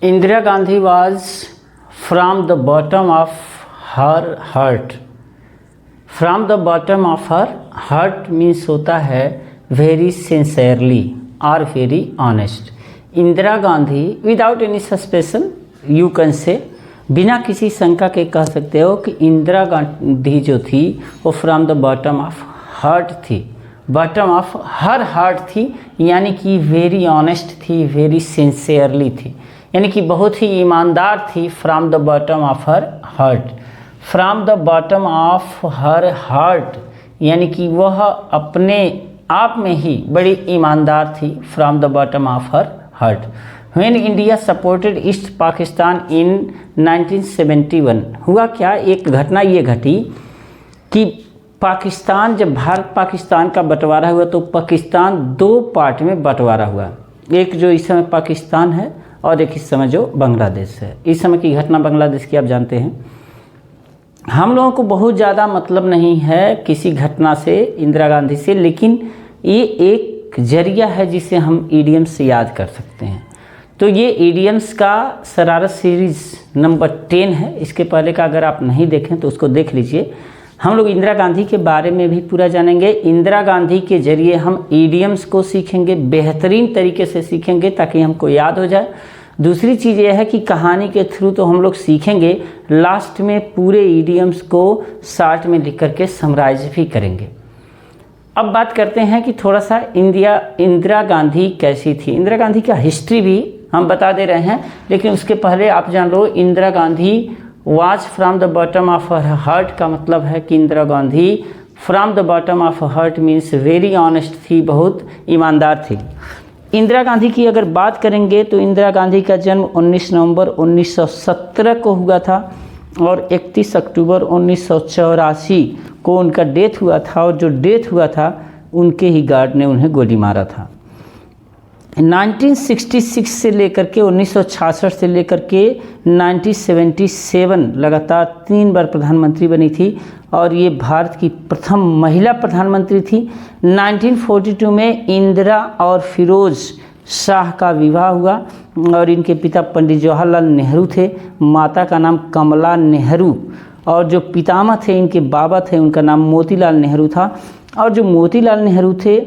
Indira Gandhi was from the bottom of her heart. From the bottom of her heart means होता है very sincerely or very honest. Indira Gandhi without any suspicion you can say, बिना किसी शंका के कह सकते हो कि इंदिरा गांधी जो थी वो from the bottom of heart थी, बॉटम ऑफ हर हार्ट थी, यानी कि वेरी ऑनेस्ट थी, वेरी सिंसियरली थी, यानी कि बहुत ही ईमानदार थी। From the bottom of her heart, from the bottom of her heart यानी कि वह अपने आप में ही बड़ी ईमानदार थी। From the bottom of her heart. When India supported East Pakistan in 1971, हुआ क्या, एक घटना ये घटी कि पाकिस्तान, जब भारत पाकिस्तान का बंटवारा हुआ तो पाकिस्तान दो पार्ट में बंटवारा हुआ। एक जो इस समय पाकिस्तान है और एक इस समय जो बांग्लादेश है। इस समय की घटना बांग्लादेश की आप जानते हैं। हम लोगों को बहुत ज़्यादा मतलब नहीं है किसी घटना से, इंदिरा गांधी से, लेकिन ये एक जरिया है जिसे हम ईडियम्स से याद कर सकते हैं। तो ये ईडियम्स का शरारत सीरीज़ नंबर 10 है। इसके पहले का अगर आप नहीं देखें तो उसको देख लीजिए। हम लोग इंदिरा गांधी के बारे में भी पूरा जानेंगे। इंदिरा गांधी के जरिए हम ईडियम्स को सीखेंगे, बेहतरीन तरीके से सीखेंगे ताकि हमको याद हो जाए। दूसरी चीज़ यह है कि कहानी के थ्रू तो हम लोग सीखेंगे, लास्ट में पूरे ईडियम्स को शार्ट में लिख करके समराइज भी करेंगे। अब बात करते हैं कि थोड़ा सा इंदिरा गांधी कैसी थी। इंदिरा गांधी का हिस्ट्री भी हम बता दे रहे हैं, लेकिन उसके पहले आप जान लो Indira Gandhi was from the bottom of her heart का मतलब है कि Indira Gandhi from the bottom of heart means very honest थी, बहुत ईमानदार थी। इंदिरा गांधी की अगर बात करेंगे तो इंदिरा गांधी का जन्म 19 नवंबर 1917 को हुआ था और 31 अक्टूबर 1984 को उनका डेथ हुआ था। और जो डेथ हुआ था उनके ही गार्ड ने उन्हें गोली मारा था। 1966 से लेकर के 1966 से लेकर के 1977 लगातार 3 बार प्रधानमंत्री बनी थी और ये भारत की प्रथम महिला प्रधानमंत्री थी। 1942 में इंदिरा और फिरोज शाह का विवाह हुआ और इनके पिता पंडित जवाहरलाल नेहरू थे, माता का नाम कमला नेहरू और जो पितामह थे, इनके बाबा थे, उनका नाम मोतीलाल नेहरू था। और जो मोतीलाल नेहरू थे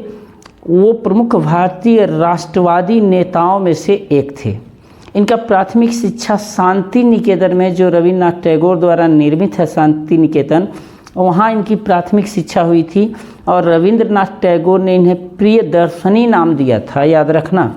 वो प्रमुख भारतीय राष्ट्रवादी नेताओं में से एक थे। इनका प्राथमिक शिक्षा शांति निकेतन में, जो रविन्द्रनाथ टैगोर द्वारा निर्मित है शांति निकेतन, वहाँ इनकी प्राथमिक शिक्षा हुई थी। और रविन्द्रनाथ टैगोर ने इन्हें प्रियदर्शनी नाम दिया था, याद रखना,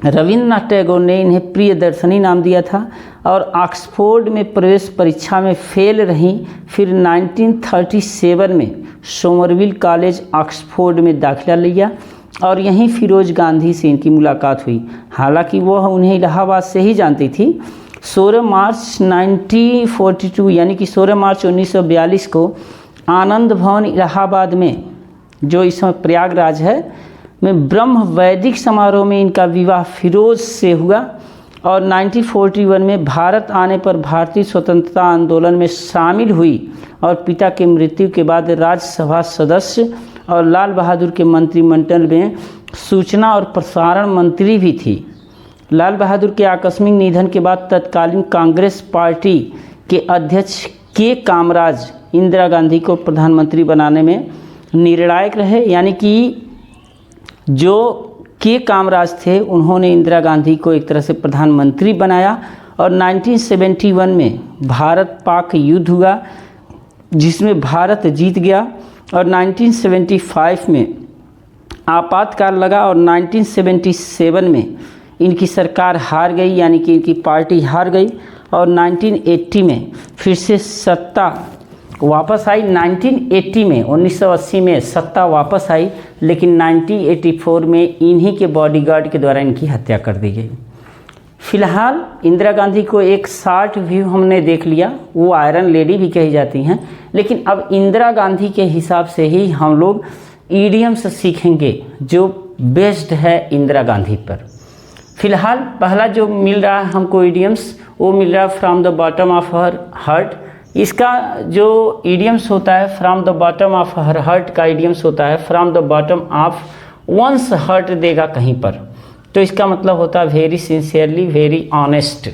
रविन्द्रनाथ टैगोर ने इन्हें प्रियदर्शनी नाम दिया था। और ऑक्सफोर्ड में प्रवेश परीक्षा में फेल रहीं। फिर 1937 में सोमरविल कॉलेज ऑक्सफोर्ड में दाखिला लिया और यहीं फिरोज गांधी से इनकी मुलाकात हुई। हालांकि वह उन्हें इलाहाबाद से ही जानती थी। 16 मार्च 1942 यानी कि 16 मार्च 1942 को आनंद भवन इलाहाबाद में, जो इस समय प्रयागराज है, में ब्रह्म वैदिक समारोह में इनका विवाह फिरोज से हुआ। और 1941 में भारत आने पर भारतीय स्वतंत्रता आंदोलन में शामिल हुई और पिता की मृत्यु के बाद राज्यसभा सदस्य और लाल बहादुर के मंत्रिमंडल में सूचना और प्रसारण मंत्री भी थी। लाल बहादुर के आकस्मिक निधन के बाद तत्कालीन कांग्रेस पार्टी के अध्यक्ष के कामराज इंदिरा गांधी को प्रधानमंत्री बनाने में निर्णायक रहे, यानी कि जो के कामराज थे उन्होंने इंदिरा गांधी को एक तरह से प्रधानमंत्री बनाया। और 1971 में भारत पाक युद्ध हुआ जिसमें भारत जीत गया और 1975 में आपातकाल लगा और 1977 में इनकी सरकार हार गई, यानी कि इनकी पार्टी हार गई और 1980 में फिर से सत्ता वापस आई। 1980 में 1980 में सत्ता वापस आई, लेकिन 1984 में इन्हीं के बॉडीगार्ड के द्वारा इनकी हत्या कर दी गई। फिलहाल इंदिरा गांधी को एक शॉर्ट व्यू हमने देख लिया, वो आयरन लेडी भी कही जाती हैं, लेकिन अब इंदिरा गांधी के हिसाब से ही हम लोग ईडियम्स सीखेंगे जो बेस्ड है इंदिरा गांधी पर। फिलहाल पहला जो मिल रहा है हमको ईडियम्स, वो मिल रहा है from the bottom of her heart. इसका जो ईडियम्स होता है from the bottom of her heart का ईडियम्स होता है from the bottom of one's heart देगा कहीं पर, तो इसका मतलब होता है very sincerely, very honest.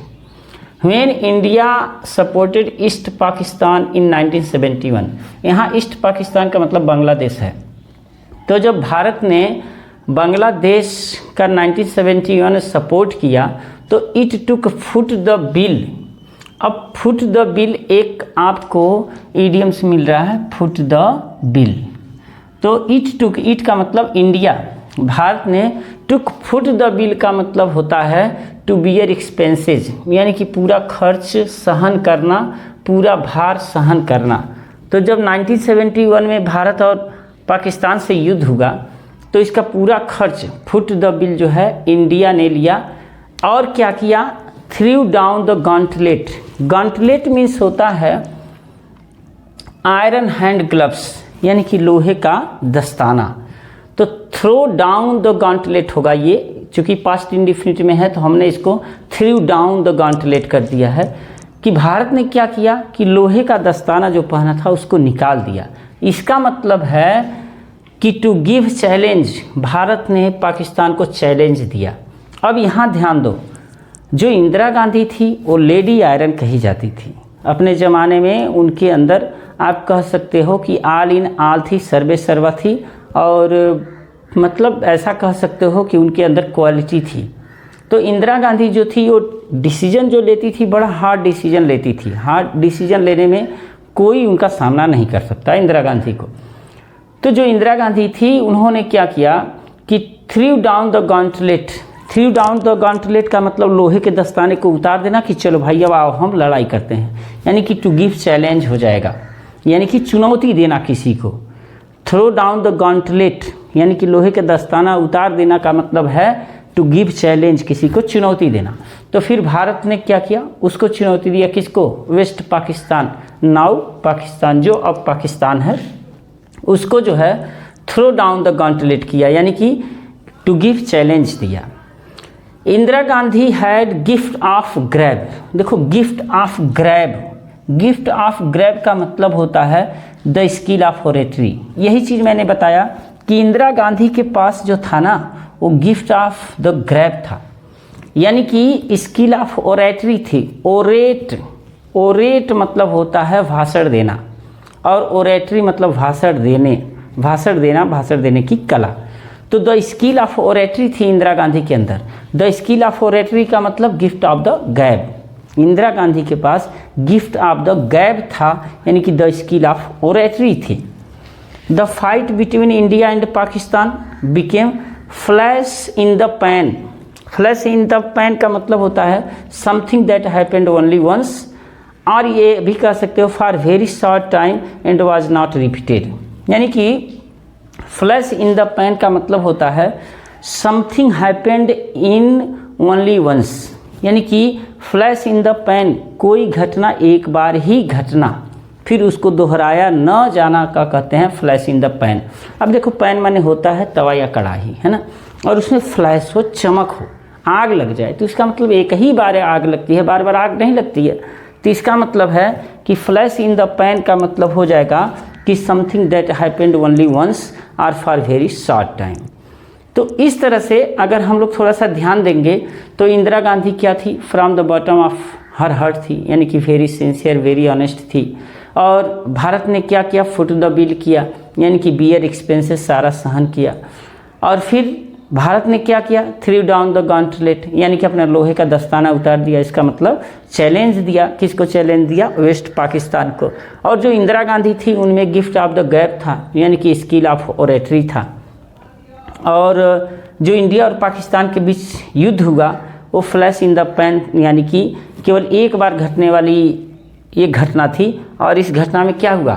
When India supported East Pakistan in 1971, यहाँ ईस्ट पाकिस्तान का मतलब बांग्लादेश है। तो जब भारत ने बांग्लादेश का 1971 में सपोर्ट किया तो it took foot the bill. अब फुट द बिल एक आपको इडियम्स मिल रहा है, फुट द बिल। तो इट टुक, इट का मतलब इंडिया, भारत ने, टुक फुट द बिल का मतलब होता है टू बियर एक्सपेंसेज, यानी कि पूरा खर्च सहन करना, पूरा भार सहन करना। तो जब 1971 में भारत और पाकिस्तान से युद्ध हुआ तो इसका पूरा खर्च, फुट द बिल जो है, इंडिया ने लिया। और क्या किया, through down the gauntlet. Gauntlet means होता है आयरन हैंड ग्लव्स, यानी कि लोहे का दस्ताना। तो थ्रो डाउन द गॉन्टलेट होगा ये, चूँकि पास्ट इंडिफिनिट में है तो हमने इसको थ्रू डाउन द गॉन्टलेट कर दिया है कि भारत ने क्या किया कि लोहे का दस्ताना जो पहना था उसको निकाल दिया। इसका मतलब है कि टू गिव चैलेंज, भारत ने पाकिस्तान को चैलेंज दिया। अब यहाँ ध्यान दो, जो इंदिरा गांधी थी वो लेडी आयरन कही जाती थी अपने ज़माने में। उनके अंदर आप कह सकते हो कि ऑल इन ऑल थी, सर्वे सर्वा थी, और मतलब ऐसा कह सकते हो कि उनके अंदर क्वालिटी थी। तो इंदिरा गांधी जो थी वो डिसीजन जो लेती थी, बड़ा हार्ड डिसीजन लेती थी। हार्ड डिसीजन लेने में कोई उनका सामना नहीं कर सकता इंदिरा गांधी को। तो जो इंदिरा गांधी थी उन्होंने क्या किया कि through down the gauntlet. Through down the gauntlet का मतलब लोहे के दस्ताने को उतार देना कि चलो भाई अब आओ हम लड़ाई करते हैं, यानी कि टू गिव चैलेंज हो जाएगा, यानी कि चुनौती देना किसी को। थ्रो डाउन द गॉन्टलेट यानी कि लोहे के दस्ताना उतार देना का मतलब है टू गिव चैलेंज, किसी को चुनौती देना। तो फिर भारत ने क्या किया, उसको चुनौती दिया, किसको, वेस्ट पाकिस्तान, नाउ पाकिस्तान, जो अब पाकिस्तान है, उसको जो है थ्रो डाउन द गॉन्टलेट किया, यानी कि टू गिव चैलेंज दिया। Indira Gandhi had gift of grab. देखो gift of grab, gift of grab का मतलब होता है द स्किल ऑफ ओरेटरी। यही चीज़ मैंने बताया कि इंदिरा गांधी के पास जो था ना वो गिफ्ट ऑफ द ग्रैब था, यानी कि स्किल ऑफ ओरेटरी थी। ओरेट, ओरेट मतलब होता है भाषण देना, और ओरेटरी मतलब भाषण देने, भाषण देना, भाषण देने की कला। तो द स्किल ऑफ ओरेटरी थी इंदिरा गांधी के अंदर। द स्किल ऑफ ओरेटरी का मतलब गिफ्ट ऑफ द गैब। इंदिरा गांधी के पास गिफ्ट ऑफ द गैब था, यानी कि द स्किल ऑफ ओरेटरी थी। The fight between India and Pakistan became flash in the pan. Flash in the pan का मतलब होता है something that happened only once, और ये भी कह सकते हो for very short time and was not repeated. यानी कि फ्लैश इन द पैन का मतलब होता है something happened in only once, यानी कि फ्लैश इन द पैन, कोई घटना एक बार ही घटना, फिर उसको दोहराया न जाना का कहते हैं फ्लैश इन द पैन। अब देखो पैन माने होता है तवा या कढ़ाई, है ना, और उसमें फ्लैश हो, चमक हो, आग लग जाए, तो इसका मतलब एक ही बार आग लगती है, बार बार आग नहीं लगती है। तो इसका मतलब है कि फ्लैश इन द पैन का मतलब हो जाएगा कि something that happened only once और फॉर वेरी शॉर्ट टाइम। तो इस तरह से अगर हम लोग थोड़ा सा ध्यान देंगे तो इंदिरा गांधी क्या थी, from the bottom of her heart थी, यानी कि वेरी सिंसियर, वेरी ऑनेस्ट थी। और भारत ने क्या किया, फुट द बिल किया, यानी कि बियर एक्सपेंसेस सारा सहन किया। और फिर भारत ने क्या किया, थ्रू डाउन द गॉन्टलेट, यानी कि अपना लोहे का दस्ताना उतार दिया। इसका मतलब चैलेंज दिया, किसको चैलेंज दिया, वेस्ट पाकिस्तान को। और जो इंदिरा गांधी थी उनमें गिफ्ट ऑफ द गैप था, यानी कि स्किल ऑफ ओरेटरी था। और जो इंडिया और पाकिस्तान के बीच युद्ध हुआ वो फ्लैश इन द पैन, यानी कि केवल एक बार घटने वाली ये घटना थी। और इस घटना में क्या हुआ,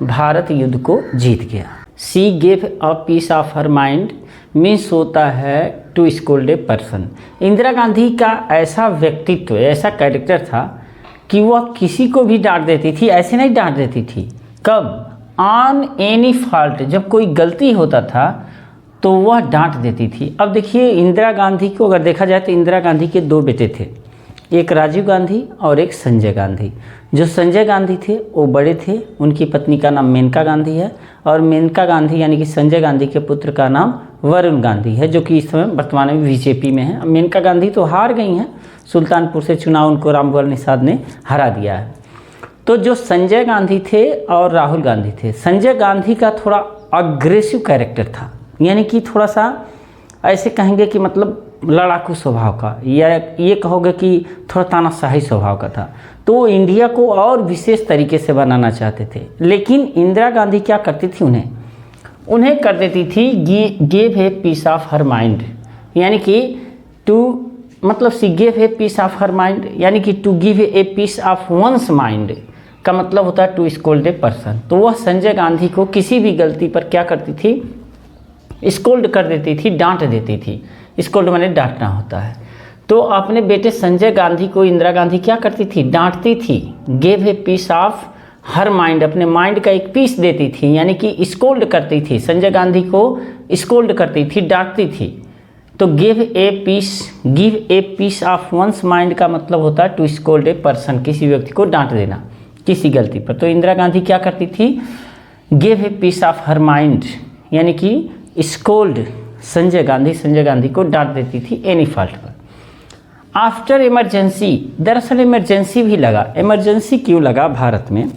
भारत युद्ध को जीत गया। She gave a piece of her mind means होता है to scold a person. Indira Gandhi का ऐसा व्यक्तित्व, ऐसा कैरेक्टर था कि वह किसी को भी डांट देती थी। ऐसे नहीं डांट देती थी, कब, ऑन एनी फॉल्ट, जब कोई गलती होता था तो वह डांट देती थी। अब देखिए इंदिरा गांधी को अगर देखा जाए तो इंदिरा गांधी के दो बेटे थे, एक राजीव गांधी और एक संजय गांधी। जो संजय गांधी थे वो बड़े थे, उनकी पत्नी का नाम मेनका गांधी है, और मेनका गांधी यानी कि संजय गांधी के पुत्र का नाम वरुण गांधी है, जो कि इस समय वर्तमान में बीजेपी में है। मेनका गांधी तो हार गई हैं, सुल्तानपुर से चुनाव उनको रामभुआल निषाद ने हरा दिया है। तो जो संजय गांधी थे और राहुल गांधी थे, संजय गांधी का थोड़ा अग्रेसिव कैरेक्टर था, यानी कि थोड़ा सा ऐसे कहेंगे कि मतलब लड़ाकू स्वभाव का, या ये कहोगे कि थोड़ा तानाशाही स्वभाव का था। तो वो इंडिया को और विशेष तरीके से बनाना चाहते थे। लेकिन इंदिरा गांधी क्या करती थी, उन्हें कर देती थी give a piece of her mind, यानी कि टू मतलब she give a piece of her mind, यानी कि to give a piece of one's mind का मतलब होता है टू स्कोल्ड ए पर्सन। तो वह संजय गांधी को किसी भी गलती पर क्या करती थी, स्कोल्ड कर देती थी, डांट देती थी। स्कोल्ड माने डांटना होता है। तो अपने बेटे संजय गांधी को इंदिरा गांधी क्या करती थी, डांटती थी। Give a piece of her mind, अपने माइंड का एक पीस देती थी, यानी कि स्कोल्ड करती थी, संजय गांधी को स्कोल्ड करती थी, डांटती थी। तो give a piece of one's mind का मतलब होता है टू स्कोल्ड ए पर्सन, किसी व्यक्ति को डांट देना किसी गलती पर। तो इंदिरा गांधी क्या करती थी, give a piece of her mind, यानी कि स्कोल्ड संजय गांधी को डांट देती थी एनी फॉल्ट पर। आफ्टर इमरजेंसी, दरअसल इमरजेंसी भी लगा। इमरजेंसी क्यों लगा भारत में,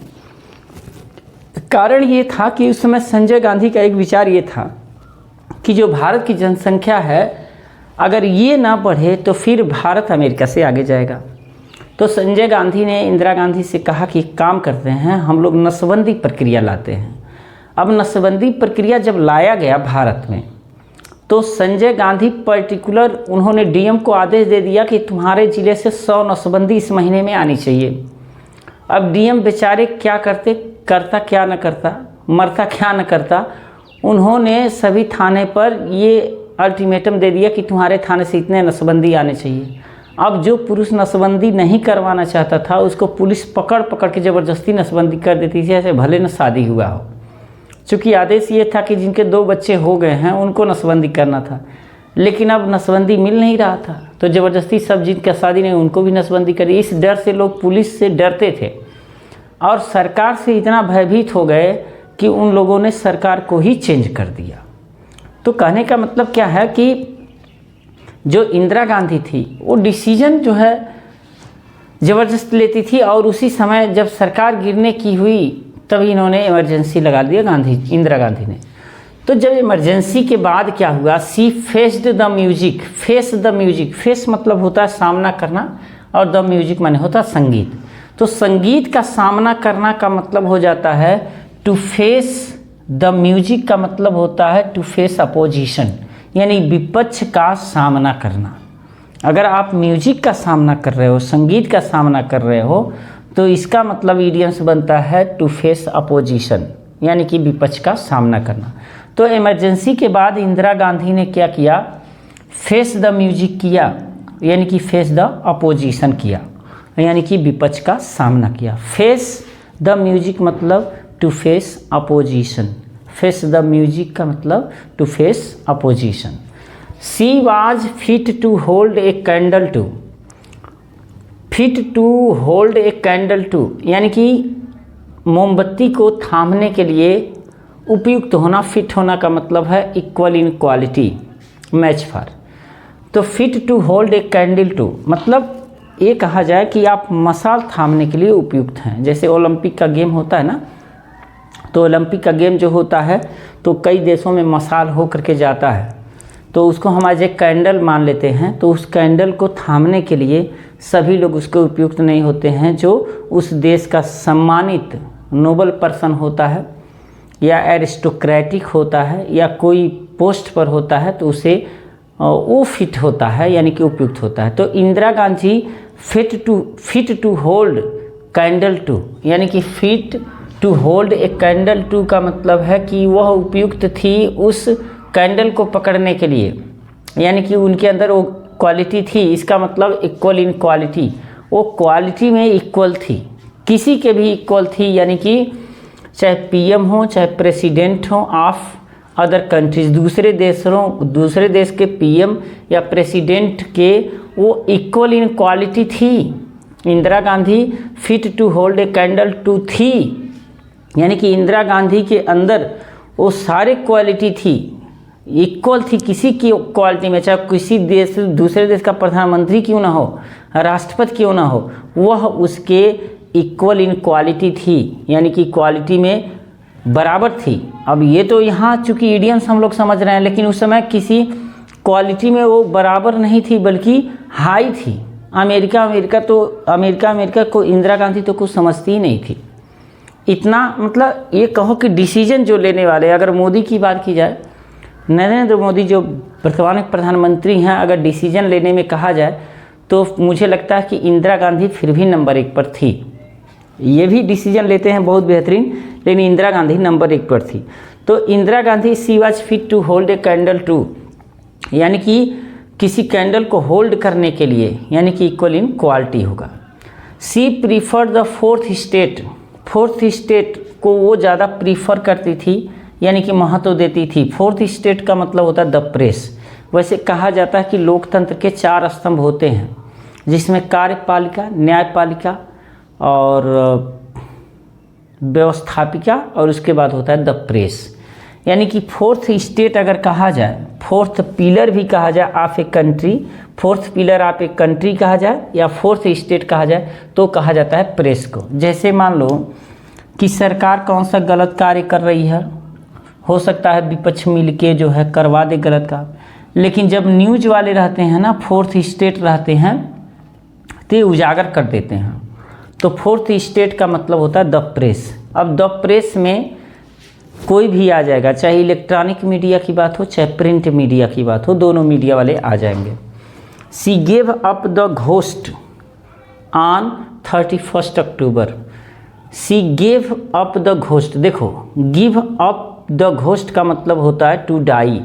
कारण ये था कि उस समय संजय गांधी का एक विचार ये था कि जो भारत की जनसंख्या है, अगर ये ना बढ़े तो फिर भारत अमेरिका से आगे जाएगा। तो संजय गांधी ने इंदिरा गांधी से कहा कि काम करते हैं, हम लोग नसबंदी प्रक्रिया लाते हैं। अब नसबंदी प्रक्रिया जब लाया गया भारत में, तो संजय गांधी पर्टिकुलर उन्होंने डीएम को आदेश दे दिया कि तुम्हारे ज़िले से 100 नसबंदी इस महीने में आनी चाहिए। अब डीएम बेचारे क्या करता क्या न करता, मरता क्या न करता, उन्होंने सभी थाने पर ये अल्टीमेटम दे दिया कि तुम्हारे थाने से इतने नसबंदी आने चाहिए। अब जो पुरुष नसबंदी नहीं करवाना चाहता था, उसको पुलिस पकड़ के ज़बरदस्ती नसबंदी कर देती थी, ऐसे भले न शादी हुआ हो। चूँकि आदेश ये था कि जिनके 2 बच्चे हो गए हैं उनको नसबंदी करना था, लेकिन अब नसबंदी मिल नहीं रहा था, तो ज़बरदस्ती सब जिनका शादी नहीं उनको भी नसबंदी करी। इस डर से लोग पुलिस से डरते थे और सरकार से इतना भयभीत हो गए कि उन लोगों ने सरकार को ही चेंज कर दिया। तो कहने का मतलब क्या है कि जो इंदिरा गांधी थी वो डिसीजन जो है ज़बरदस्त लेती थी, और उसी समय जब सरकार गिरने की हुई तभी इन्होंने इमरजेंसी लगा दिया इंदिरा गांधी ने। तो जब इमरजेंसी के बाद क्या हुआ, सी फेस्ड द म्यूजिक, फेस मतलब होता है सामना करना, और द म्यूजिक माने होता है संगीत। तो संगीत का सामना करना का मतलब हो जाता है टू फेस द म्यूजिक, का मतलब होता है टू फेस अपोजिशन, यानी विपक्ष का सामना करना। अगर आप म्यूजिक का सामना कर रहे हो, संगीत का सामना कर रहे हो, तो इसका मतलब इडियम्स बनता है टू फेस अपोजिशन, यानी कि विपक्ष का सामना करना। तो इमरजेंसी के बाद इंदिरा गांधी ने क्या किया, फेस द म्यूजिक किया, यानी कि फेस द अपोजिशन किया, यानी कि विपक्ष का सामना किया। फेस द म्यूजिक मतलब to face opposition, face the music का मतलब to face opposition. She was fit to hold a candle to, fit to hold a candle to, यानी कि मोमबत्ती को थामने के लिए उपयुक्त होना। फिट होना का मतलब है equal in quality, match for. तो fit to hold a candle to मतलब ये कहा जाए कि आप मसाल थामने के लिए उपयुक्त हैं। जैसे ओलंपिक का गेम होता है ना, तो ओलंपिक का गेम जो होता है तो कई देशों में मसाल हो करके जाता है, तो उसको हम आज एक कैंडल मान लेते हैं। तो उस कैंडल को थामने के लिए सभी लोग उसको उपयुक्त नहीं होते हैं। जो उस देश का सम्मानित नोबल पर्सन होता है या एरिस्टोक्रेटिक होता है या कोई पोस्ट पर होता है, तो उसे वो फिट होता है, यानी कि उपयुक्त होता है। तो Indira Gandhi fit to hold candle to, यानी कि fit to hold a candle to का मतलब है कि वह उपयुक्त थी उस कैंडल को पकड़ने के लिए, यानी कि उनके अंदर वो क्वालिटी थी। इसका मतलब इक्वल इन क्वालिटी, वो क्वालिटी में इक्वल थी, किसी के भी इक्वल थी, यानी कि चाहे पीएम हो चाहे प्रेसिडेंट हो ऑफ अदर कंट्रीज, दूसरे देश के पीएम या प्रेसिडेंट के वो इक्वल इन क्वालिटी थी। Indira Gandhi fit to hold a candle to थी, यानी कि इंदिरा गांधी के अंदर वो सारे क्वालिटी थी इक्वल थी किसी की क्वालिटी में, चाहे किसी देश दूसरे देश का प्रधानमंत्री क्यों ना हो, राष्ट्रपति क्यों ना हो, वह उसके इक्वल इन क्वालिटी थी, यानी कि क्वालिटी में बराबर थी। अब ये तो यहाँ चूँकि इडियम्स हम लोग समझ रहे हैं, लेकिन उस समय किसी क्वालिटी में वो बराबर नहीं थी बल्कि हाई थी। अमेरिका को इंदिरा गांधी तो कुछ समझती ही नहीं थी। इतना मतलब ये कहो कि डिसीजन जो लेने वाले, अगर मोदी की बात की जाए, नरेंद्र मोदी जो वर्तमान प्रधानमंत्री हैं, अगर डिसीजन लेने में कहा जाए तो मुझे लगता है कि इंदिरा गांधी फिर भी नंबर 1 पर थी। ये भी डिसीजन लेते हैं बहुत बेहतरीन, लेकिन इंदिरा गांधी नंबर 1 पर थी। तो Indira Gandhi she was fit to hold a candle to, यानी कि किसी कैंडल को होल्ड करने के लिए, यानी कि इक्वल इन क्वालिटी होगा। सी प्रीफर द फोर्थ स्टेट को वो ज़्यादा प्रीफर करती थी, यानी कि महत्व देती थी। फोर्थ स्टेट का मतलब होता है द प्रेस। वैसे कहा जाता है कि लोकतंत्र के 4 स्तंभ होते हैं, जिसमें कार्यपालिका, न्यायपालिका और व्यवस्थापिका, और उसके बाद होता है द प्रेस। यानी कि फोर्थ स्टेट अगर कहा जाए, फोर्थ पिलर भी कहा जाए of a country, fourth pillar of a country कहा जाए या फोर्थ स्टेट कहा जाए, तो कहा जाता है प्रेस को। जैसे मान लो कि सरकार कौन सा गलत कार्य कर रही है, हो सकता है विपक्ष मिल के जो है करवा दे गलत काम, लेकिन जब न्यूज वाले रहते हैं ना, फोर्थ स्टेट रहते हैं, तो ये उजागर कर देते हैं। तो फोर्थ स्टेट का मतलब होता है द प्रेस। अब द प्रेस में कोई भी आ जाएगा, चाहे इलेक्ट्रॉनिक मीडिया की बात हो चाहे प्रिंट मीडिया की बात हो, दोनों मीडिया वाले आ जाएंगे। She gave up the ghost on 31 October. She gave up the ghost, देखो गिव अप द घोस्ट का मतलब होता है to die.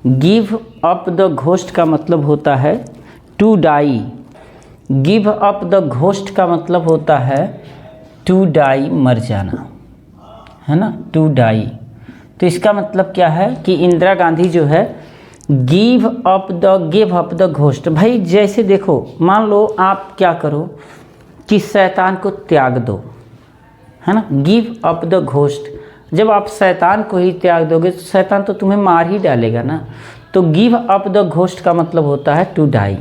Give up the ghost का मतलब होता है to die. Give up the ghost का मतलब होता है टू डाई, मर जाना, है ना, टू डाई। तो इसका मतलब क्या है कि इंदिरा गांधी जो है गिव अप द घोस्ट। भाई जैसे देखो, मान लो आप क्या करो कि शैतान को त्याग दो, है ना, गिव अप द घोस्ट। जब आप शैतान को ही त्याग दोगे तो शैतान तो तुम्हें मार ही डालेगा ना। तो गिव अप द घोस्ट का मतलब होता है टू डाई।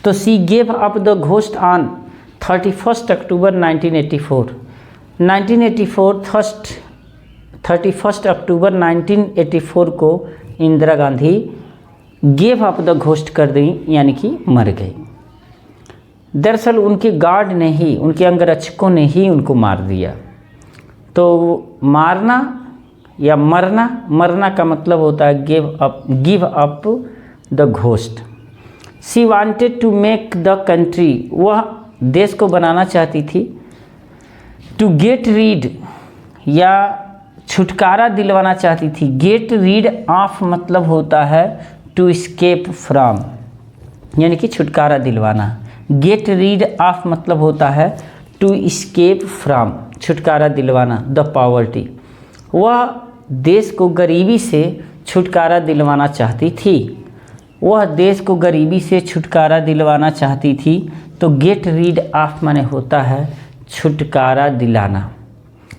तो सी gave up the ghost on 31 अक्टूबर 1984। 31 अक्टूबर 1984 को Indira Gandhi gave up the ghost कर दी, यानी कि मर गई। दरअसल उनके गार्ड ने ही, उनके अंगरक्षकों ने ही उनको मार दिया। तो मारना या मरना का मतलब होता है give up the ghost. She wanted to make the country, वह देश को बनाना चाहती थी। टू गेट रीड या छुटकारा दिलवाना चाहती थी। गेट रीड ऑफ मतलब होता है टू एस्केप फ्रॉम, यानी कि छुटकारा दिलवाना। गेट रीड ऑफ मतलब होता है टू एस्केप फ्रॉम, छुटकारा दिलवाना। द पॉवर्टी, वह देश को गरीबी से छुटकारा दिलवाना चाहती थी। वह देश को गरीबी से छुटकारा दिलवाना चाहती थी। तो गेट रीड ऑफ माने होता है छुटकारा दिलाना।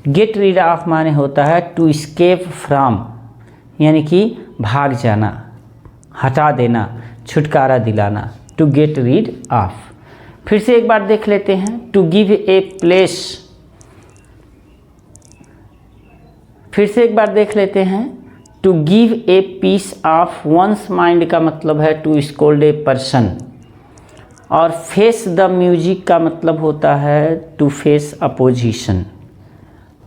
गेट रीड ऑफ माने होता है टू एस्केप फ्रॉम, यानी कि भाग जाना, हटा देना, छुटकारा दिलाना। To get rid of. फिर से एक बार देख लेते हैं। टू गिव ए प्लेस, फिर से एक बार देख लेते हैं। To give a piece of one's mind का मतलब है टू स्कोल्ड ए पर्सन। और फेस द म्यूजिक का मतलब होता है to face opposition.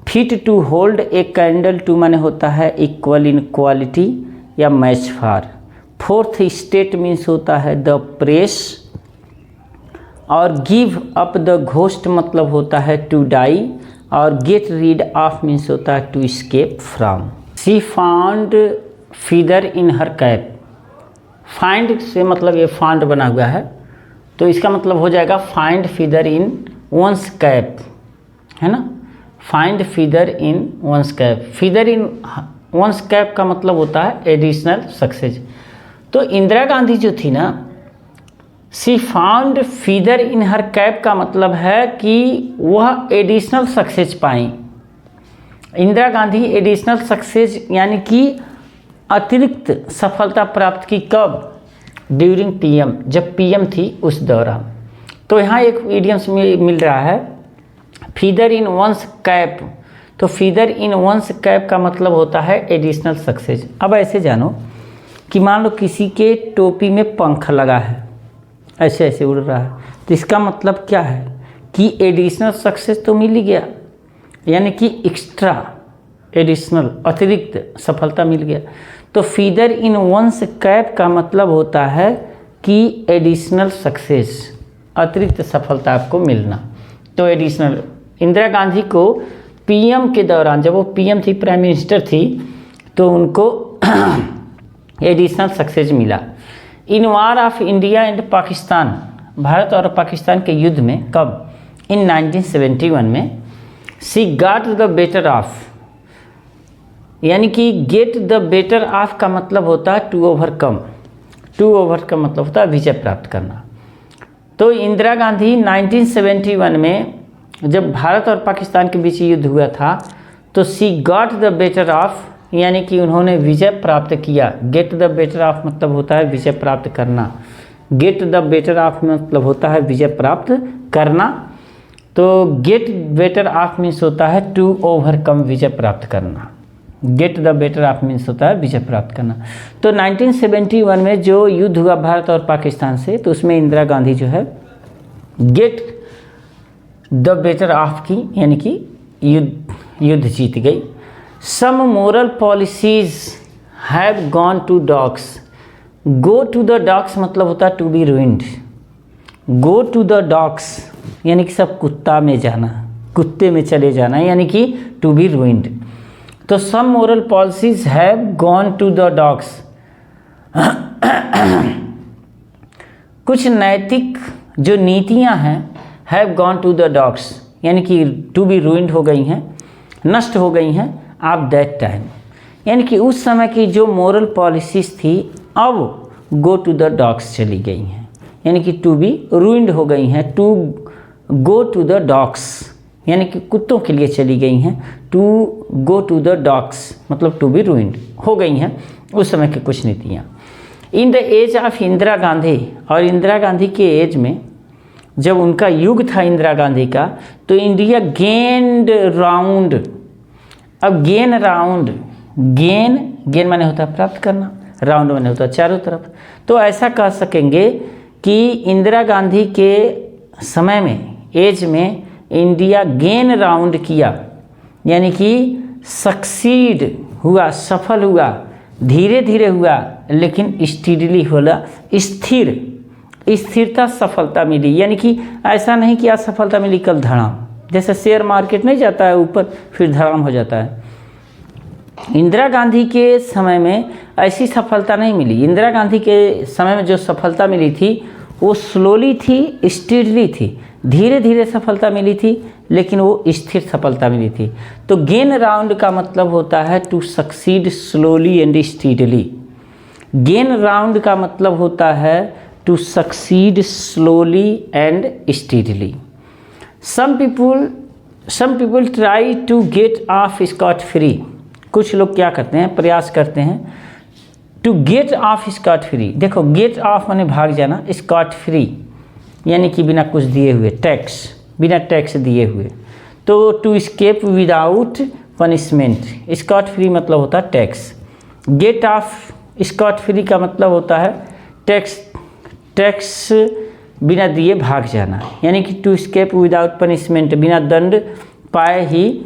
Fit to hold a candle to माने होता है इक्वल इन क्वालिटी या match for. Fourth state means होता है द प्रेस। और गिव अप द घोस्ट मतलब होता है टू डाई। और गेट रीड ऑफ मीन्स होता है to escape from. She found feather in her cap. Find से मतलब ये फाउंड बना हुआ है, तो इसका मतलब हो जाएगा फाइंड फीदर इन वंस कैप, है ना। फाइंड फीदर इन वंस कैप। फीदर इन वंस कैप का मतलब होता है एडिशनल सक्सेस। तो इंदिरा गांधी जो थी ना, सी found feather in her cap का मतलब है कि वह एडिशनल सक्सेस पाई। इंदिरा गांधी एडिशनल सक्सेस यानी कि अतिरिक्त सफलता प्राप्त की कब? ड्यूरिंग पीएम, जब पीएम थी उस दौरान। तो यहाँ एक इडियम्स मिल रहा है, फीदर इन वंस कैप। तो फीदर इन वंस कैप का मतलब होता है एडिशनल सक्सेस। अब ऐसे जानो कि मान लो किसी के टोपी में पंख लगा है, ऐसे ऐसे उड़ रहा है, तो इसका मतलब क्या है कि एडिशनल सक्सेस तो मिल ही गया, यानी कि एक्स्ट्रा एडिशनल अतिरिक्त सफलता मिल गया। तो फीदर इन वंस कैप का मतलब होता है कि एडिशनल सक्सेस, अतिरिक्त सफलता आपको मिलना। तो एडिशनल, इंदिरा गांधी को पीएम के दौरान, जब वो पीएम थी, प्राइम मिनिस्टर थी, तो उनको एडिशनल सक्सेस मिला। In war of India and Pakistan, Bharat और पाकिस्तान के युद्ध में, कब? इन 1971 में। She got the better of, यानी कि गेट द बेटर ऑफ का मतलब होता है टू ओवरकम। टू ओवरकम मतलब होता है विजय प्राप्त करना। तो इंदिरा गांधी 1971 में जब भारत और पाकिस्तान के बीच युद्ध हुआ था, तो सी गॉट द बेटर ऑफ, यानी कि उन्होंने विजय प्राप्त किया। गेट द बेटर ऑफ मतलब होता है विजय प्राप्त करना। गेट द बेटर ऑफ मतलब होता है विजय प्राप्त करना। तो गेट बेटर ऑफ मीन्स होता है टू ओवरकम, विजय प्राप्त करना। Get the better of means होता है विजय प्राप्त करना। तो 1971 में जो युद्ध हुआ भारत और पाकिस्तान से, तो उसमें इंदिरा गांधी जो है गेट द बेटर ऑफ की, यानी कि युद्ध जीत गई। Some moral policies have gone to dogs. Go to the dogs मतलब होता है to be ruined. Go to the dogs यानी कि सब कुत्ता में जाना, कुत्ते में चले जाना, यानी कि टू बी रूइंड। तो some moral policies have gone to the dogs. कुछ नैतिक जो नीतियां हैं, have gone to the dogs, यानी कि टू बी रूइंड हो गई हैं, नष्ट हो गई हैं ऑफ दैट टाइम, यानी कि उस समय की जो मोरल पॉलिसीज थी अब गो टू द डॉग्स चली गई हैं, यानी कि टू बी रूइंड हो गई हैं। To go to the dogs यानी कि कुत्तों के लिए चली गई हैं। To go to the dogs मतलब टू बी रूइंड हो गई हैं उस समय की कुछ नीतियाँ। In the age of Indira Gandhi, और इंदिरा गांधी के एज में जब उनका युग था इंदिरा गांधी का, तो इंडिया गेन्ड राउंड। अब गेन राउंड, गेन माने होता है प्राप्त करना, राउंड माने होता है चारों तरफ। तो ऐसा कह सकेंगे कि इंदिरा गांधी के समय में, एज में, इंडिया गेन राउंड किया, यानी कि सक्सीड हुआ, सफल हुआ, धीरे धीरे हुआ, लेकिन स्टीडली होला, स्थिरता सफलता मिली। यानी कि ऐसा नहीं कि आज सफलता मिली कल धड़ाम, जैसे शेयर मार्केट नहीं जाता है ऊपर फिर धड़ाम हो जाता है। इंदिरा गांधी के समय में ऐसी सफलता नहीं मिली। इंदिरा गांधी के समय में जो सफलता मिली थी वो स्लोली थी, स्टीडली थी, धीरे धीरे सफलता मिली थी, लेकिन वो स्थिर सफलता मिली थी। तो गेन राउंड का मतलब होता है to succeed slowly and steadily. Gain ground का मतलब होता है to succeed slowly and steadily. Some people try to get off scot free. कुछ लोग क्या करते हैं, प्रयास करते हैं to get off scot free. देखो गेट ऑफ माने भाग जाना, स्कॉट फ्री यानी कि बिना कुछ दिए हुए, टैक्स, बिना टैक्स दिए हुए। तो to escape without punishment, scot free मतलब होता है tax. Get off scot free का मतलब होता है टैक्स बिना दिए भाग जाना, यानी कि टू स्केप विदाउट पनिशमेंट, बिना दंड पाए ही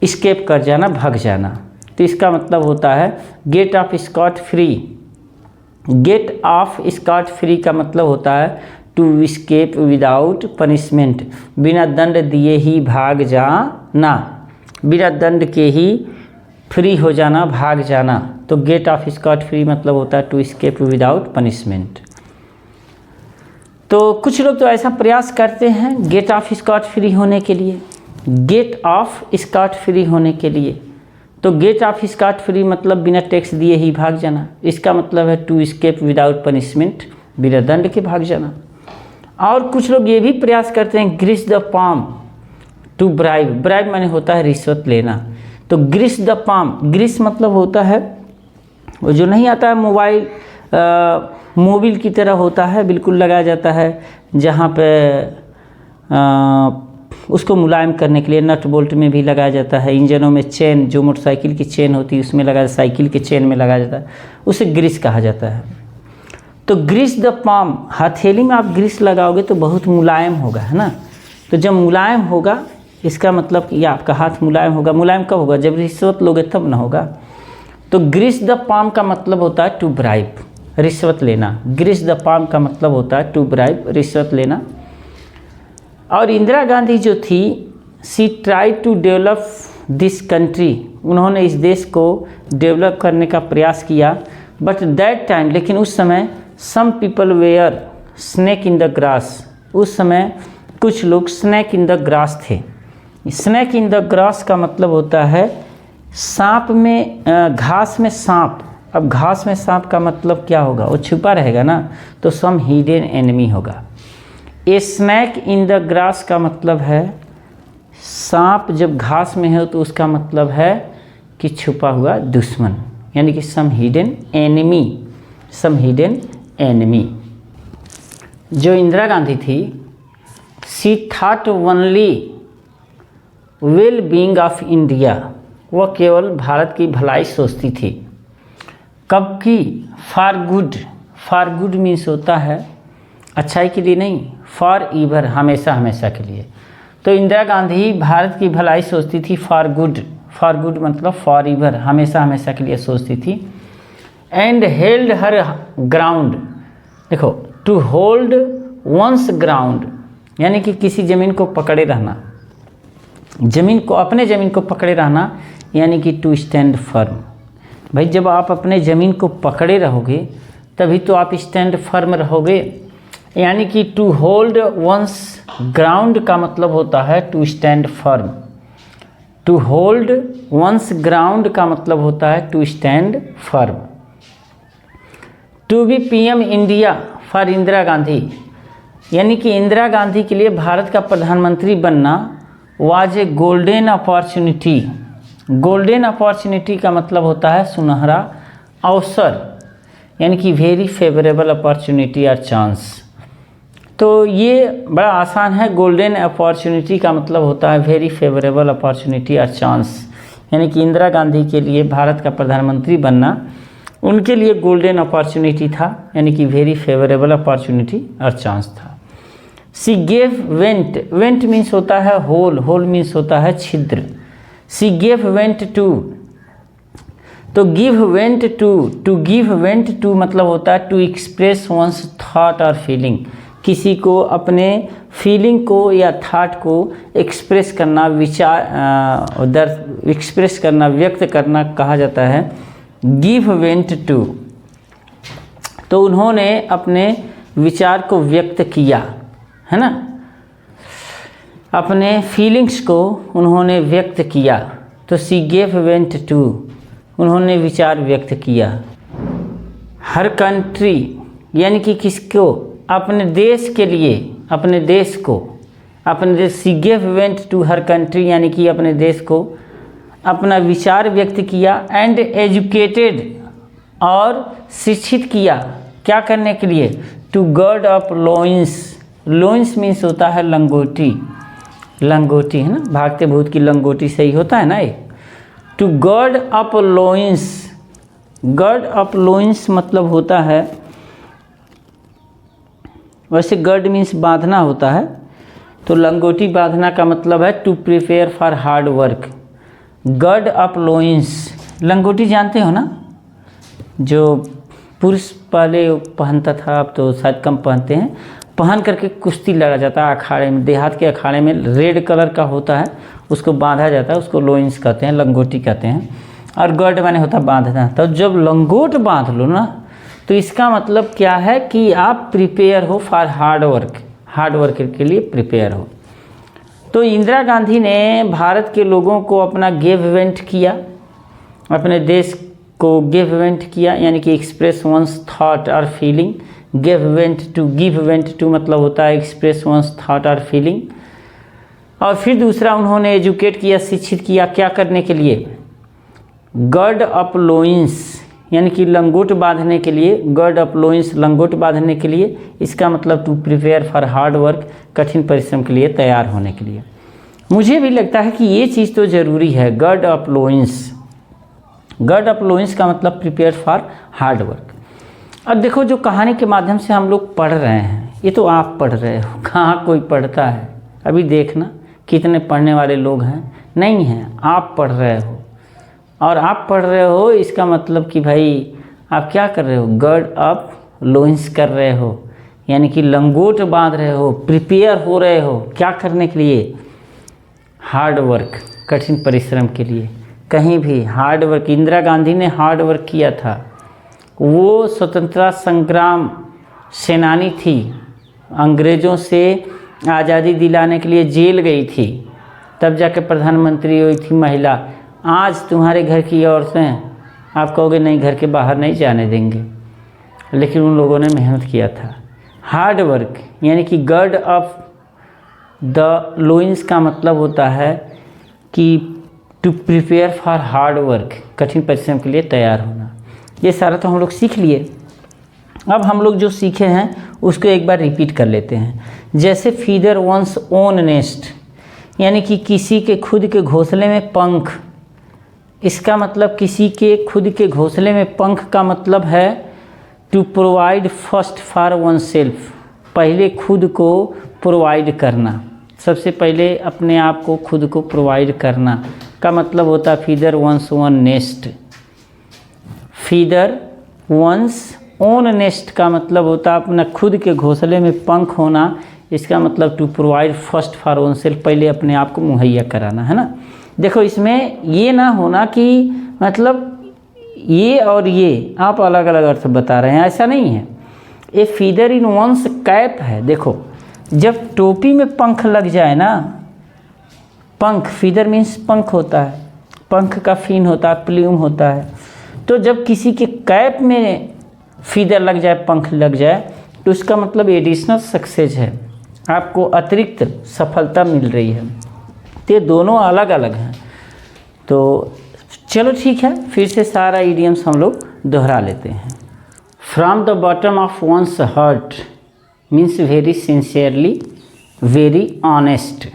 स्केप कर जाना, भाग जाना। तो इसका मतलब होता है get off scot free. Get off scot free का मतलब होता है टू स्केप विदाउट पनिशमेंट, बिना दंड दिए ही भाग जाना, बिना दंड के ही फ्री हो जाना, भाग जाना। तो गेट ऑफ स्कॉट फ्री मतलब होता है टू स्केप विदाउट पनिशमेंट। तो कुछ लोग तो ऐसा प्रयास करते हैं गेट ऑफ स्कॉट फ्री होने के लिए, गेट ऑफ स्कॉट फ्री होने के लिए। तो गेट ऑफ स्कॉट फ्री मतलब बिना टैक्स दिए ही भाग जाना, इसका मतलब है टू स्केप विदाउट पनिशमेंट, बिना दंड के भाग जाना। और कुछ लोग ये भी प्रयास करते हैं grease the palm to bribe. Bribe माने होता है रिश्वत लेना। तो ग्रीस द पाम, ग्रीस मतलब होता है वो जो नहीं आता है मोबाइल मोबिल की तरह होता है, बिल्कुल लगाया जाता है, जहाँ पे उसको मुलायम करने के लिए नट बोल्ट में भी लगाया जाता है। इंजनों में चेन, जो मोटरसाइकिल की चेन होती है उसमें लगाया, साइकिल के चेन में लगाया जाता है, उसे ग्रीस कहा जाता है। तो ग्रीस द पाम, हथेली में आप ग्रीस लगाओगे तो बहुत मुलायम होगा, है ना। तो जब मुलायम होगा इसका मतलब कि आपका हाथ मुलायम होगा। मुलायम कब होगा? जब रिश्वत लोगे तब ना होगा। तो ग्रीस द पाम का मतलब होता है टू ब्राइब, रिश्वत लेना। ग्रीस द पाम का मतलब होता है टू ब्राइब, रिश्वत लेना। और इंदिरा गांधी जो थी, she try to develop this country, उन्होंने इस देश को डेवलप करने का प्रयास किया। बट दैट टाइम, लेकिन उस समय, some people were snake in the grass, उस समय कुछ लोग स्नेक इन द ग्रास थे। स्नेक इन द ग्रास का मतलब होता है सांप में, घास में सांप। अब घास में सांप का मतलब क्या होगा? वो छुपा रहेगा ना, तो सम हिडन एनिमी होगा। ए स्नैक इन द ग्रास का मतलब है सांप जब घास में है तो उसका मतलब है कि छुपा हुआ दुश्मन, यानी कि some hidden enemy, some hidden enemy. जो इंदिरा गांधी थी, she thought only well being of India, वह केवल भारत की भलाई सोचती थी। कब की? For good. For good means होता है अच्छाई के लिए नहीं, फॉर एवर, हमेशा हमेशा के लिए। तो इंदिरा गांधी भारत की भलाई सोचती थी, फॉर गुड। फॉर गुड मतलब फॉर एवर, हमेशा हमेशा के लिए सोचती थी। एंड हेल्ड हर ग्राउंड, देखो, टू होल्ड वंस ग्राउंड, यानी कि किसी ज़मीन को पकड़े रहना, ज़मीन को, अपने ज़मीन को पकड़े रहना, यानी कि टू स्टैंड फर्म। भाई जब आप अपने ज़मीन को पकड़े रहोगे तभी तो आप स्टैंड फर्म रहोगे। यानी कि टू होल्ड वंस ग्राउंड का मतलब होता है to stand firm. To hold one's ground का मतलब होता है to stand firm. To be PM India for Indira Gandhi, यानी कि इंदिरा गांधी के लिए भारत का प्रधानमंत्री बनना was a golden opportunity. Golden opportunity का मतलब होता है सुनहरा अवसर, यानी कि वेरी फेवरेबल अपॉर्चुनिटी और चांस। तो ये बड़ा आसान है। गोल्डन अपॉर्चुनिटी का मतलब होता है वेरी फेवरेबल अपॉर्चुनिटी और चांस, यानी कि इंदिरा गांधी के लिए भारत का प्रधानमंत्री बनना उनके लिए गोल्डन अपॉर्चुनिटी था, यानी कि वेरी फेवरेबल अपॉर्चुनिटी और चांस था। She gave vent, vent means होता है होल, होल मीन्स होता है छिद्र। सी गेव वेंट टू, तो give vent to give vent to मतलब होता है टू एक्सप्रेस वंस थॉट और फीलिंग, किसी को अपने फीलिंग को या थॉट को एक्सप्रेस करना, विचार एक्सप्रेस करना, व्यक्त करना कहा जाता है गिव वेंट टू। तो उन्होंने अपने विचार को व्यक्त किया, है ना, अपने फीलिंग्स को उन्होंने व्यक्त किया। तो सी गेव वेंट टू, उन्होंने विचार व्यक्त किया। हर कंट्री, यानी कि किसको? अपने देश के लिए, अपने देश को, अपने देश। She gave vent to her country, यानी कि अपने देश को अपना विचार व्यक्त किया। एंड एजुकेटेड, और शिक्षित किया, क्या करने के लिए? To guard up loins. Loins means होता है लंगोटी, लंगोटी, है ना, भागते भूत की लंगोटी सही होता है ना ये। To guard up loins, guard up loins मतलब होता है, वैसे गर्ड मीन्स बांधना होता है, तो लंगोटी बांधना का मतलब है to prepare for hard work. Gird up loins, लंगोटी जानते हो ना, जो पुरुष पहले पहनता था, अब तो शायद कम पहनते हैं, पहन करके कुश्ती लड़ा जाता है अखाड़े में, देहात के अखाड़े में रेड कलर का होता है, उसको बांधा जाता है, उसको लोइंस कहते हैं, लंगोटी कहते हैं। और गर्ड माने होता है बांधना। तो जब लंगोट बांध लो ना, तो इसका मतलब क्या है कि आप प्रिपेयर हो for hard work, hard work के लिए प्रिपेयर हो। तो इंदिरा गांधी ने भारत के लोगों को अपना गिव वेंट किया, अपने देश को गिव वेंट किया, यानी कि एक्सप्रेस वंस थॉट और feeling. Give vent to, give vent to मतलब होता है एक्सप्रेस वंस थॉट और फीलिंग। और फिर दूसरा, उन्होंने एजुकेट किया, शिक्षित किया, क्या करने के लिए? गर्ड अप लोइंस, यानी कि लंगोट बांधने के लिए, गर्ड अप लोइंस लंगोट बांधने के लिए, इसका मतलब to prepare for hard work, कठिन परिश्रम के लिए तैयार होने के लिए। मुझे भी लगता है कि ये चीज़ तो ज़रूरी है, गर्ड अप लोइंस। गर्ड अप लोइंस का मतलब प्रिपेयर फॉर हार्ड वर्क। अब देखो, जो कहानी के माध्यम से हम लोग पढ़ रहे हैं, ये तो आप पढ़ रहे हो, कहाँ कोई पढ़ता है? अभी देखना कितने पढ़ने वाले लोग हैं, नहीं हैं, आप पढ़ रहे हो। और आप पढ़ रहे हो इसका मतलब कि भाई आप क्या कर रहे हो? गर्ड अप लोइंस कर रहे हो, यानी कि लंगोट बांध रहे हो, प्रिपेयर हो रहे हो। क्या करने के लिए? हार्ड वर्क, कठिन परिश्रम के लिए। कहीं भी हार्ड वर्क, इंदिरा गांधी ने हार्ड वर्क किया था। वो स्वतंत्रता संग्राम सेनानी थी, अंग्रेज़ों से आज़ादी दिलाने के लिए जेल गई थी, तब जाके प्रधानमंत्री हुई थी महिला। आज तुम्हारे घर की औरतें, आप कहोगे नहीं घर के बाहर नहीं जाने देंगे, लेकिन उन लोगों ने मेहनत किया था। हार्ड वर्क यानी कि गर्ड अप द लोइंस का मतलब होता है कि to prepare for hard work, कठिन परिश्रम के लिए तैयार होना। ये सारा तो हम लोग सीख लिए। अब हम लोग जो सीखे हैं उसको एक बार रिपीट कर लेते हैं। जैसे फीदर वंस ओन नेस्ट, यानी कि किसी के खुद के घोंसले में पंख। इसका मतलब किसी के खुद के घोंसले में पंख का मतलब है to provide first for oneself, पहले खुद को प्रोवाइड करना, सबसे पहले अपने आप को खुद को प्रोवाइड करना का मतलब होता है feather one's own nest. Feather one's own nest का मतलब होता है अपना खुद के घोंसले में पंख होना। इसका मतलब to provide first for oneself, पहले अपने आप को मुहैया कराना, है ना। देखो, इसमें ये ना होना कि मतलब ये और ये आप अलग अलग अर्थ बता रहे हैं, ऐसा नहीं है। ये फीदर इन वंस कैप है। देखो, जब टोपी में पंख लग जाए ना, पंख, फीदर मीन्स पंख होता है, पंख का फिन होता है, प्ल्यूम होता है। तो जब किसी के कैप में फीदर लग जाए, पंख लग जाए, तो उसका मतलब एडिशनल सक्सेस है, आपको अतिरिक्त सफलता मिल रही है। तो ये दोनों अलग अलग हैं। तो चलो ठीक है, फिर से सारा इडियम्स हम लोग दोहरा लेते हैं। From the bottom of one's heart means very sincerely, very honest.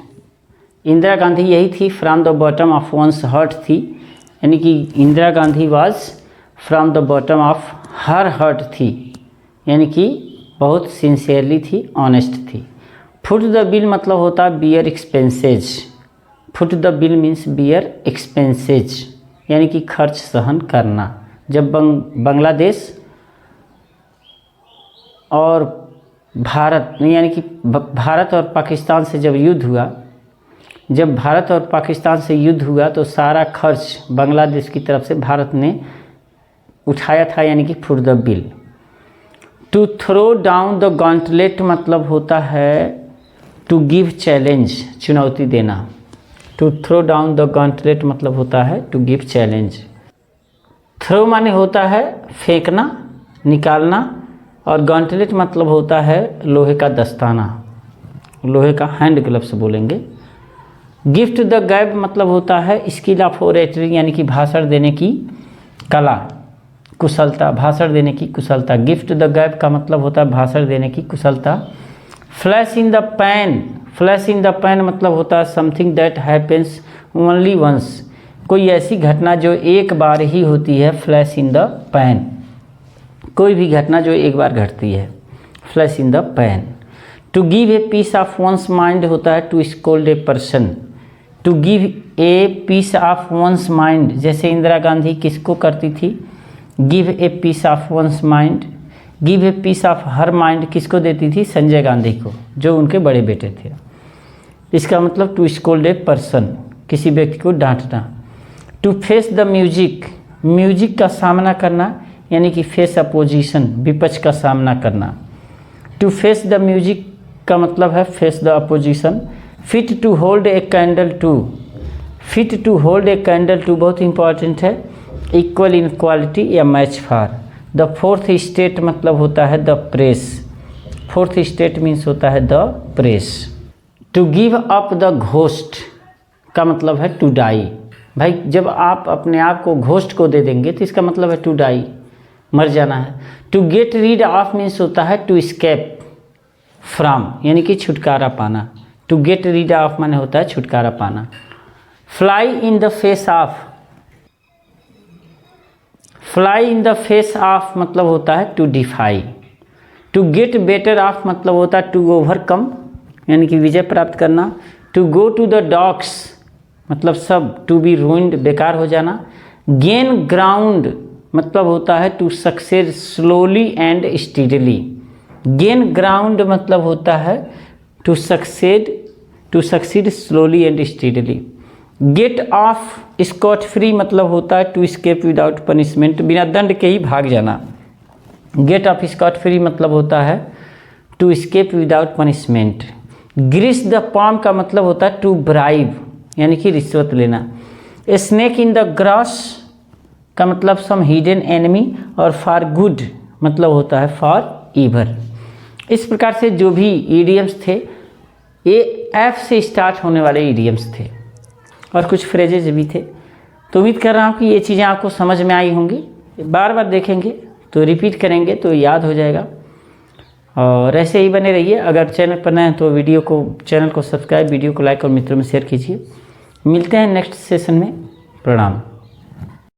Indira Gandhi यही थी, from the bottom of one's heart थी, यानी कि Indira Gandhi was from the bottom of her heart थी, यानी कि बहुत सिंसियरली थी, ऑनेस्ट थी। फुट द बिल मतलब होता है bear expenses. Foot the bill means bear expenses, यानी कि खर्च सहन करना। जब बांग्लादेश और भारत, यानी कि भारत और पाकिस्तान से जब युद्ध हुआ, जब भारत और पाकिस्तान से युद्ध हुआ तो सारा खर्च बांग्लादेश की तरफ से भारत ने उठाया था, यानी कि foot the bill. To throw down the gauntlet मतलब होता है टू गिव चैलेंज, चुनौती देना। To throw down the gauntlet मतलब होता है टू गिव चैलेंज। थ्रो माने होता है फेंकना, निकालना, और गॉन्टलेट मतलब होता है लोहे का दस्ताना, लोहे का हैंड ग्लव्स बोलेंगे। गिफ्ट द गैब मतलब होता है स्किल ऑफ ओरेटरी, यानी कि भाषण देने की कला, कुशलता, भाषण देने की कुशलता। गिफ्ट द गैब का मतलब होता है भाषण देने की कुशलता। Flash in the pan, flash in the pan मतलब होता है something that happens only once, कोई ऐसी घटना जो एक बार ही होती है। फ्लैश इन द पैन, कोई भी घटना जो एक बार घटती है, flash in the pan. To give a piece of one's mind होता है to scold a person. To give a piece of one's mind, जैसे इंदिरा गांधी किसको करती थी? Give a piece of one's mind. Give a piece of her mind किसको देती थी? संजय गांधी को, जो उनके बड़े बेटे थे। इसका मतलब टू स्कोल्ड ए पर्सन, किसी व्यक्ति को डांटना। To face the music, music का सामना करना, यानी कि फेस अपोजिशन, विपक्ष का सामना करना। टू फेस द म्यूजिक का मतलब है face the opposition. Fit to hold a candle to, fit to hold a candle to बहुत इंपॉर्टेंट है, इक्वल इन क्वालिटी या match for. The fourth state मतलब होता है the press, fourth state means होता है the press. To give up the ghost का मतलब है टू डाई। भाई जब आप अपने आप को घोस्ट को दे देंगे तो इसका मतलब है टू डाई, मर जाना है। To get rid of means होता है टू स्केप फ्रॉम, यानी कि छुटकारा पाना। टू गेट रीड ऑफ माने होता है छुटकारा पाना। Fly in the face of, fly in the face of मतलब होता है to defy. To get better of मतलब होता है टू ओवरकम, यानी कि विजय प्राप्त करना। To go to the dogs मतलब सब, टू बी रूइंड बेकार हो जाना। गेन ग्राउंड मतलब होता है to succeed slowly and steadily. Gain ground मतलब होता है to succeed slowly and steadily. Get off scot free मतलब होता है टू स्केप विदाउट पनिशमेंट, बिना दंड के ही भाग जाना। गेट ऑफ स्कॉट फ्री मतलब होता है to escape without punishment. Grease the palm का मतलब होता है टू ब्राइब, यानी कि रिश्वत लेना। स्नेक इन द ग्रास का मतलब सम हिडन एनिमी, और फॉर गुड मतलब होता है फॉर ईवर। इस प्रकार से जो भी ईडियम्स थे ये एफ से स्टार्ट होने वाले ईडियम्स थे, और कुछ फ्रेजेज भी थे। तो उम्मीद कर रहा हूँ कि ये चीज़ें आपको समझ में आई होंगी। बार बार देखेंगे तो रिपीट करेंगे तो याद हो जाएगा, और ऐसे ही बने रहिए। अगर चैनल पर नए हैं तो चैनल को सब्सक्राइब, वीडियो को लाइक और मित्रों में शेयर कीजिए। मिलते हैं नेक्स्ट सेशन में। प्रणाम।